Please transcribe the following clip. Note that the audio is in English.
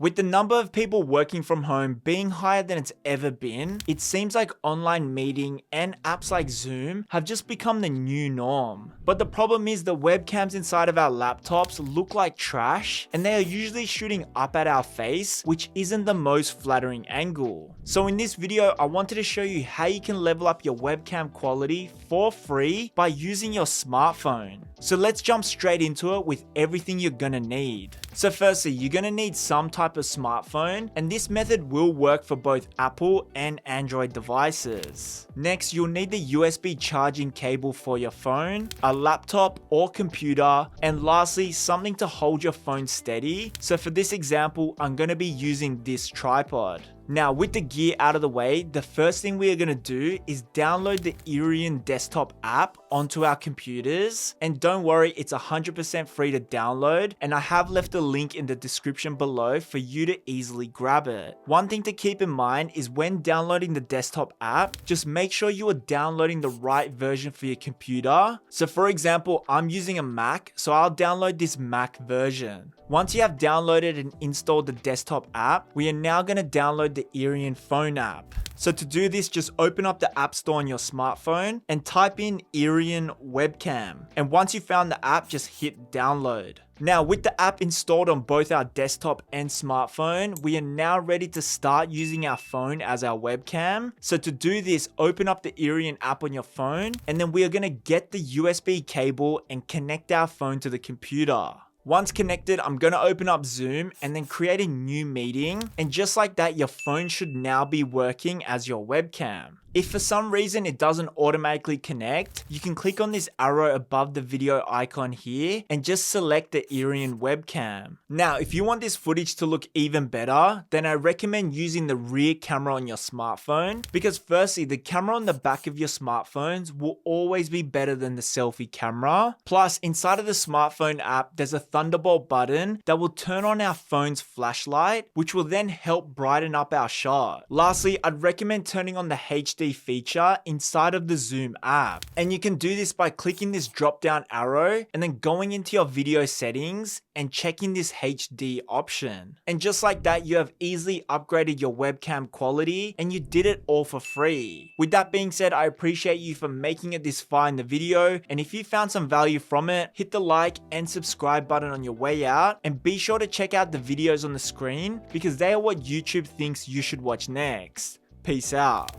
With the number of people working from home being higher than it's ever been, it seems like online meeting and apps like Zoom have just become the new norm. But the problem is the webcams inside of our laptops look like trash, and they are usually shooting up at our face, which isn't the most flattering angle. So in this video, I wanted to show you how you can level up your webcam quality for free by using your smartphone. So let's jump straight into it with everything you're gonna need. So firstly, you're gonna need some type of smartphone, and this method will work for both Apple and Android devices. Next, you'll need the USB charging cable for your phone, a laptop or computer, and lastly, something to hold your phone steady. So for this example, I'm gonna be using this tripod. Now, with the gear out of the way, the first thing we are going to do is download the Irian desktop app onto our computers. And don't worry, it's 100% free to download, and I have left a link in the description below for you to easily grab it. One thing to keep in mind is when downloading the desktop app, just make sure you are downloading the right version for your computer. So for example, I'm using a Mac, so I'll download this Mac version. Once you have downloaded and installed the desktop app, we are now going to download the Irian phone app. So to do this, just open up the App Store on your smartphone and type in Irian WEBCAM. And once you found the app, just hit download. Now, with the app installed on both our desktop and smartphone, we are now ready to start using our phone as our webcam. So to do this, open up the Irian app on your phone, and then we are going to get the USB cable and connect our phone to the computer. Once connected, I'm going to open up Zoom and then create a new meeting. And just like that, your phone should now be working as your webcam. If for some reason it doesn't automatically connect, you can click on this arrow above the video icon here and just select the Irian webcam. Now, if you want this footage to look even better, then I recommend using the rear camera on your smartphone, because firstly, the camera on the back of your smartphones will always be better than the selfie camera. Plus, inside of the smartphone app, there's a Thunderbolt button that will turn on our phone's flashlight, which will then help brighten up our shot. Lastly, I'd recommend turning on the HD feature inside of the Zoom app. And you can do this by clicking this drop down arrow and then going into your video settings and checking this HD option. And just like that, you have easily upgraded your webcam quality, and you did it all for free. With that being said, I appreciate you for making it this far in the video, and if you found some value from it, hit the like and subscribe button on your way out, and be sure to check out the videos on the screen because they are what YouTube thinks you should watch next. Peace out.